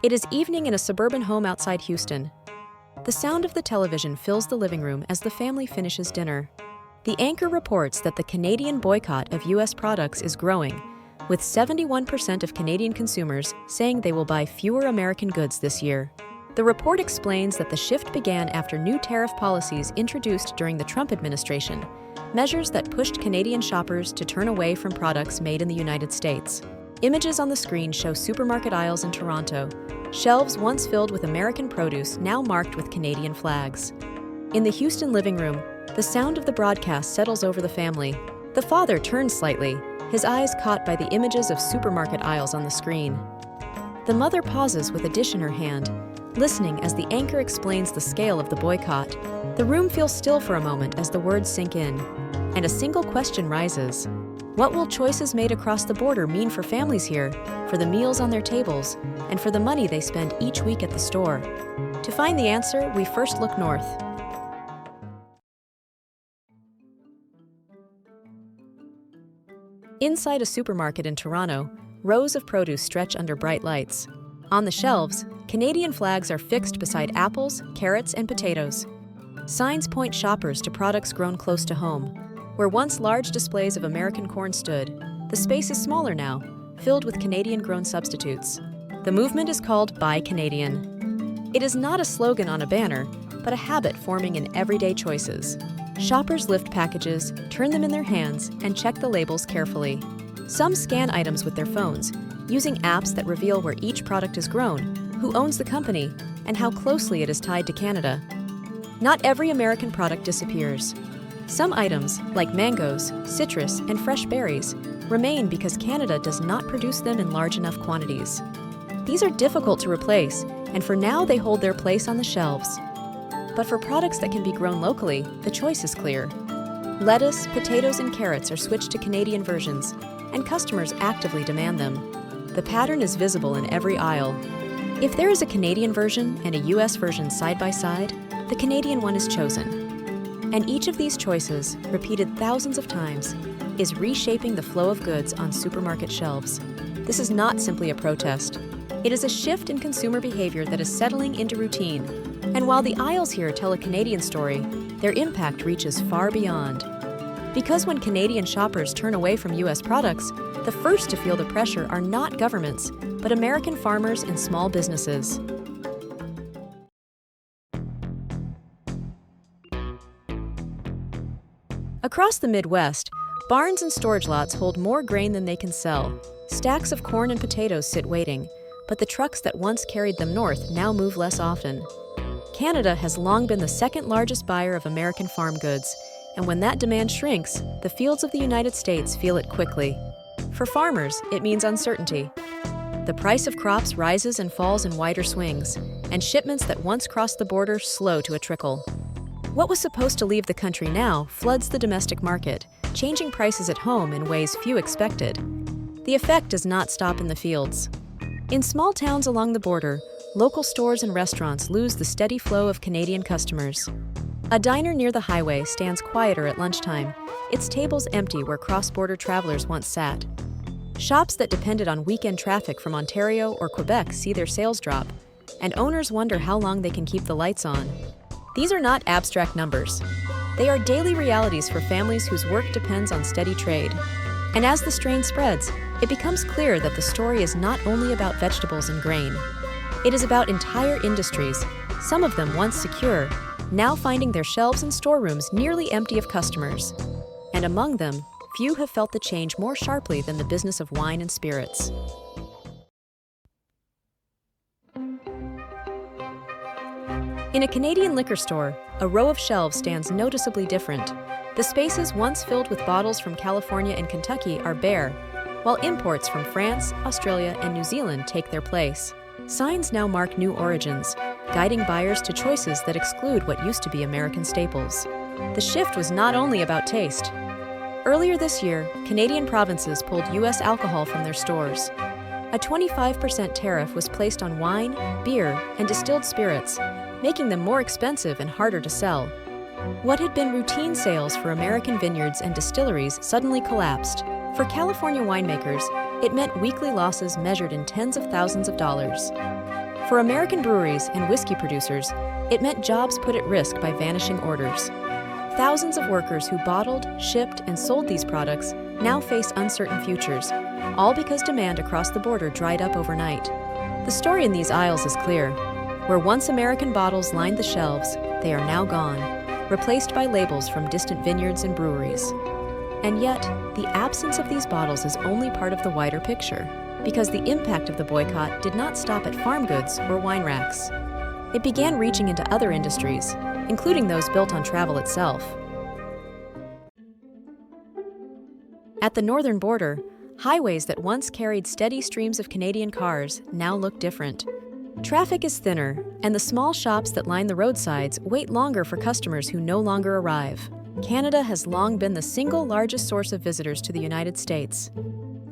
It is evening in a suburban home outside Houston. The sound of the television fills the living room as the family finishes dinner. The anchor reports that the Canadian boycott of U.S. products is growing, with 71% of Canadian consumers saying they will buy fewer American goods this year. The report explains that the shift began after new tariff policies introduced during the Trump administration, measures that pushed Canadian shoppers to turn away from products made in the United States. Images on the screen show supermarket aisles in Toronto, shelves once filled with American produce now marked with Canadian flags. In the Houston living room, the sound of the broadcast settles over the family. The father turns slightly, his eyes caught by the images of supermarket aisles on the screen. The mother pauses with a dish in her hand, listening as the anchor explains the scale of the boycott. The room feels still for a moment as the words sink in, and a single question rises. What will choices made across the border mean for families here, for the meals on their tables, and for the money they spend each week at the store? To find the answer, we first look north. Inside a supermarket in Toronto, rows of produce stretch under bright lights. On the shelves, Canadian flags are fixed beside apples, carrots, and potatoes. Signs point shoppers to products grown close to home. Where once large displays of American corn stood, the space is smaller now, filled with Canadian-grown substitutes. The movement is called Buy Canadian. It is not a slogan on a banner, but a habit forming in everyday choices. Shoppers lift packages, turn them in their hands, and check the labels carefully. Some scan items with their phones, using apps that reveal where each product is grown, who owns the company, and how closely it is tied to Canada. Not every American product disappears. Some items, like mangoes, citrus, and fresh berries, remain because Canada does not produce them in large enough quantities. These are difficult to replace, and for now they hold their place on the shelves. But for products that can be grown locally, the choice is clear. Lettuce, potatoes, and carrots are switched to Canadian versions, and customers actively demand them. The pattern is visible in every aisle. If there is a Canadian version and a U.S. version side by side, the Canadian one is chosen. And each of these choices, repeated thousands of times, is reshaping the flow of goods on supermarket shelves. This is not simply a protest. It is a shift in consumer behavior that is settling into routine. And while the aisles here tell a Canadian story, their impact reaches far beyond. Because when Canadian shoppers turn away from U.S. products, the first to feel the pressure are not governments, but American farmers and small businesses. Across the Midwest, barns and storage lots hold more grain than they can sell. Stacks of corn and potatoes sit waiting, but the trucks that once carried them north now move less often. Canada has long been the second largest buyer of American farm goods, and when that demand shrinks, the fields of the United States feel it quickly. For farmers, it means uncertainty. The price of crops rises and falls in wider swings, and shipments that once crossed the border slow to a trickle. What was supposed to leave the country now floods the domestic market, changing prices at home in ways few expected. The effect does not stop in the fields. In small towns along the border, local stores and restaurants lose the steady flow of Canadian customers. A diner near the highway stands quieter at lunchtime, its tables empty where cross-border travelers once sat. Shops that depended on weekend traffic from Ontario or Quebec see their sales drop, and owners wonder how long they can keep the lights on. These are not abstract numbers. They are daily realities for families whose work depends on steady trade. And as the strain spreads, it becomes clear that the story is not only about vegetables and grain. It is about entire industries, some of them once secure, now finding their shelves and storerooms nearly empty of customers. And among them, few have felt the change more sharply than the business of wine and spirits. In a Canadian liquor store, a row of shelves stands noticeably different. The spaces once filled with bottles from California and Kentucky are bare, while imports from France, Australia, and New Zealand take their place. Signs now mark new origins, guiding buyers to choices that exclude what used to be American staples. The shift was not only about taste. Earlier this year, Canadian provinces pulled U.S. alcohol from their stores. A 25% tariff was placed on wine, beer, and distilled spirits, making them more expensive and harder to sell. What had been routine sales for American vineyards and distilleries suddenly collapsed. For California winemakers, it meant weekly losses measured in tens of thousands of dollars. For American breweries and whiskey producers, it meant jobs put at risk by vanishing orders. Thousands of workers who bottled, shipped, and sold these products now face uncertain futures, all because demand across the border dried up overnight. The story in these aisles is clear. Where once American bottles lined the shelves, they are now gone, replaced by labels from distant vineyards and breweries. And yet, the absence of these bottles is only part of the wider picture, because the impact of the boycott did not stop at farm goods or wine racks. It began reaching into other industries, including those built on travel itself. At the northern border, highways that once carried steady streams of Canadian cars now look different. Traffic is thinner, and the small shops that line the roadsides wait longer for customers who no longer arrive. Canada has long been the single largest source of visitors to the United States.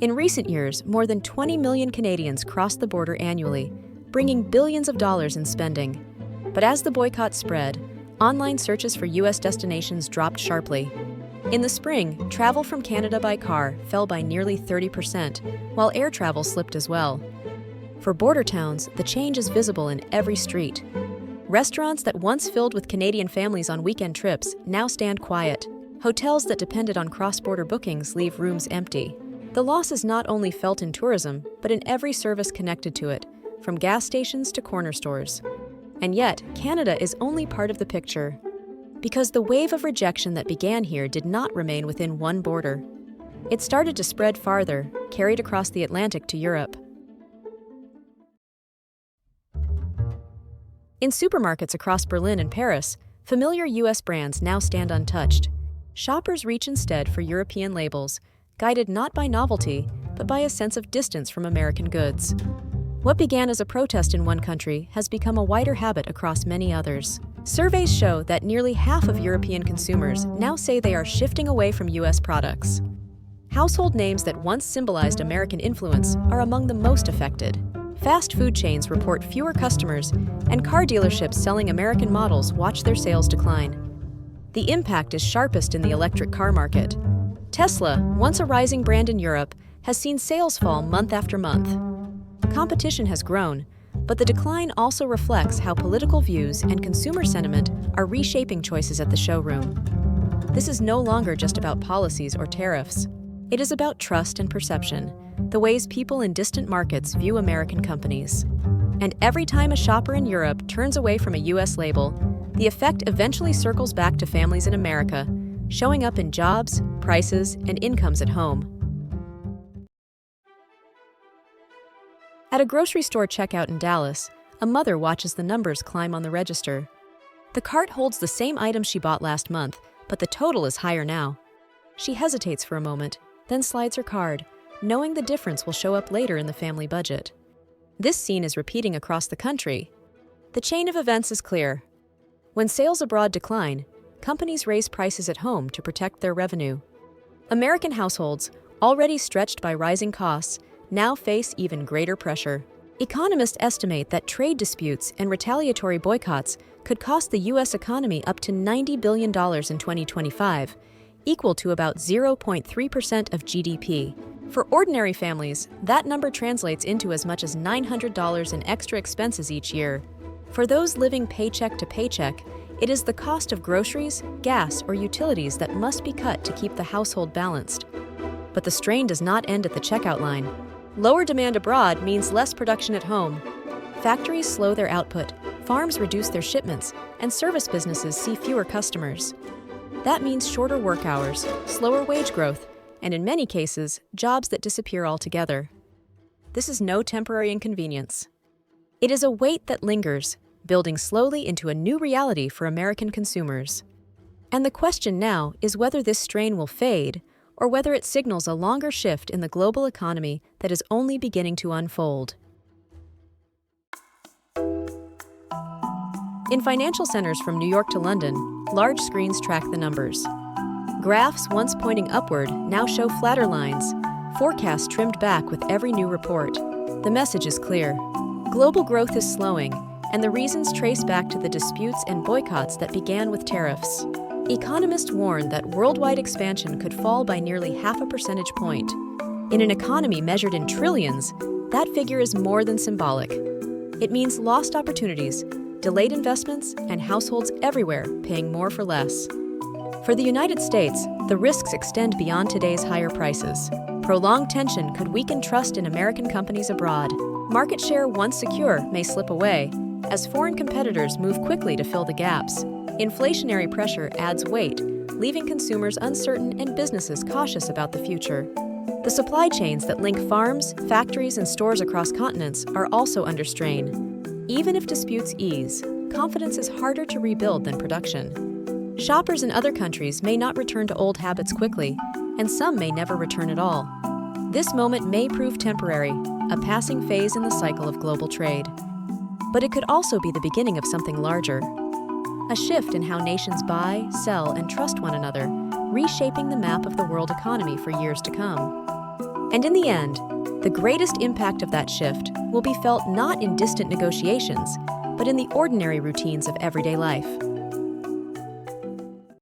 In recent years, more than 20 million Canadians cross the border annually, bringing billions of dollars in spending. But as the boycott spread, online searches for U.S. destinations dropped sharply. In the spring, travel from Canada by car fell by nearly 30%, while air travel slipped as well. For border towns, the change is visible in every street. Restaurants that once filled with Canadian families on weekend trips now stand quiet. Hotels that depended on cross-border bookings leave rooms empty. The loss is not only felt in tourism, but in every service connected to it, from gas stations to corner stores. And yet, Canada is only part of the picture, because the wave of rejection that began here did not remain within one border. It started to spread farther, carried across the Atlantic to Europe. In supermarkets across Berlin and Paris, familiar U.S. brands now stand untouched. Shoppers reach instead for European labels, guided not by novelty, but by a sense of distance from American goods. What began as a protest in one country has become a wider habit across many others. Surveys show that nearly half of European consumers now say they are shifting away from U.S. products. Household names that once symbolized American influence are among the most affected. Fast food chains report fewer customers, and car dealerships selling American models watch their sales decline. The impact is sharpest in the electric car market. Tesla, once a rising brand in Europe, has seen sales fall month after month. Competition has grown, but the decline also reflects how political views and consumer sentiment are reshaping choices at the showroom. This is no longer just about policies or tariffs. It is about trust and perception, the ways people in distant markets view American companies. And every time a shopper in Europe turns away from a U.S. label, the effect eventually circles back to families in America, showing up in jobs, prices, and incomes at home. At a grocery store checkout in Dallas, a mother watches the numbers climb on the register. The cart holds the same item she bought last month, but the total is higher now. She hesitates for a moment, then slides her card, knowing the difference will show up later in the family budget. This scene is repeating across the country. The chain of events is clear. When sales abroad decline, companies raise prices at home to protect their revenue. American households, already stretched by rising costs, now face even greater pressure. Economists estimate that trade disputes and retaliatory boycotts could cost the U.S. economy up to $90 billion in 2025, equal to about 0.3% of GDP. For ordinary families, that number translates into as much as $900 in extra expenses each year. For those living paycheck to paycheck, it is the cost of groceries, gas, or utilities that must be cut to keep the household balanced. But the strain does not end at the checkout line. Lower demand abroad means less production at home. Factories slow their output, farms reduce their shipments, and service businesses see fewer customers. That means shorter work hours, slower wage growth, and in many cases, jobs that disappear altogether. This is no temporary inconvenience. It is a weight that lingers, building slowly into a new reality for American consumers. And the question now is whether this strain will fade, or whether it signals a longer shift in the global economy that is only beginning to unfold. In financial centers from New York to London, large screens track the numbers. Graphs once pointing upward now show flatter lines, forecasts trimmed back with every new report. The message is clear. Global growth is slowing, and the reasons trace back to the disputes and boycotts that began with tariffs. Economists warn that worldwide expansion could fall by nearly 0.5 percentage point. In an economy measured in trillions, that figure is more than symbolic. It means lost opportunities, delayed investments, and households everywhere paying more for less. For the United States, the risks extend beyond today's higher prices. Prolonged tension could weaken trust in American companies abroad. Market share, once secure, may slip away as foreign competitors move quickly to fill the gaps. Inflationary pressure adds weight, leaving consumers uncertain and businesses cautious about the future. The supply chains that link farms, factories, and stores across continents are also under strain. Even if disputes ease, confidence is harder to rebuild than production. Shoppers in other countries may not return to old habits quickly, and some may never return at all. This moment may prove temporary, a passing phase in the cycle of global trade. But it could also be the beginning of something larger. A shift in how nations buy, sell, and trust one another, reshaping the map of the world economy for years to come. And in the end, the greatest impact of that shift will be felt not in distant negotiations, but in the ordinary routines of everyday life.